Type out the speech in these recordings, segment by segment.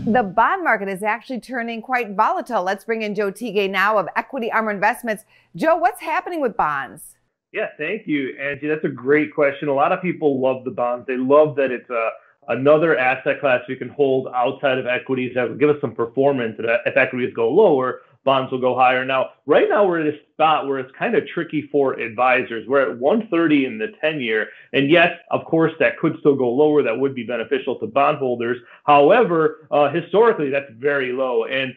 The bond market is actually turning quite volatile. Let's bring in Joe Tegay now of Equity Armor Investments. Joe, what's happening with bonds? Yeah, thank you, Angie. That's a great question. A lot of people love the bonds. They love that it's another asset class we can hold outside of equities that will give us some performance. If equities go lower, bonds will go higher. Now, right now we're at a spot where it's kind of tricky for advisors. We're at 130 in the 10-year. And yes, of course, that could still go lower. That would be beneficial to bondholders. However, historically, that's very low. And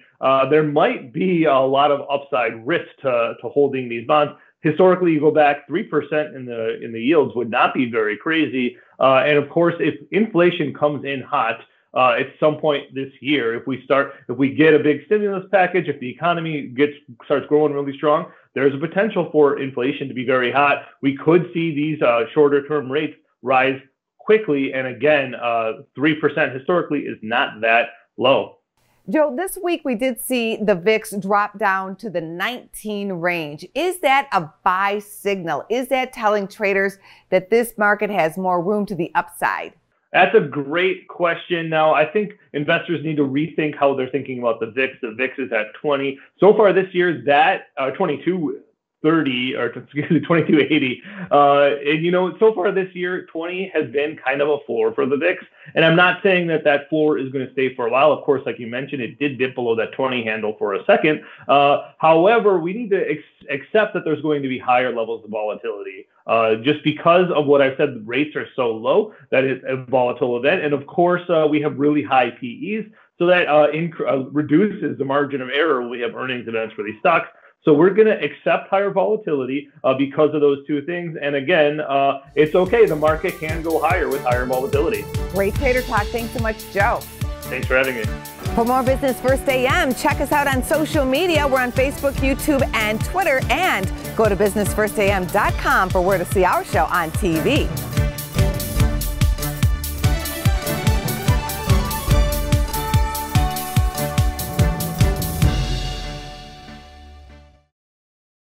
there might be a lot of upside risk to holding these bonds. Historically, you go back 3% in the yields would not be very crazy. And of course, if inflation comes in hot, at some point this year, if we get a big stimulus package, if the economy starts growing really strong, there's a potential for inflation to be very hot. We could see these shorter term rates rise quickly. And again, 3% historically is not that low. Joe, this week we did see the VIX drop down to the 19 range. Is that a buy signal? Is that telling traders that this market has more room to the upside? That's a great question. Now, I think investors need to rethink how they're thinking about the VIX. The VIX is at 20. So far this year, that 2230 or excuse me, 2280. And so far this year, 20 has been kind of a floor for the VIX. And I'm not saying that floor is going to stay for a while. Of course, like you mentioned, it did dip below that 20 handle for a second. However, we need to accept that there's going to be higher levels of volatility. Just because of what I've said, the rates are so low that it's a volatile event. And of course, we have really high PEs. So that reduces the margin of error when we have earnings events for these stocks. So we're going to accept higher volatility because of those two things. And again, it's okay. The market can go higher with higher volatility. Great trader talk. Thanks so much, Joe. Thanks for having me. For more Business First AM, check us out on social media. We're on Facebook, YouTube, and Twitter. And go to businessfirstam.com for where to see our show on TV.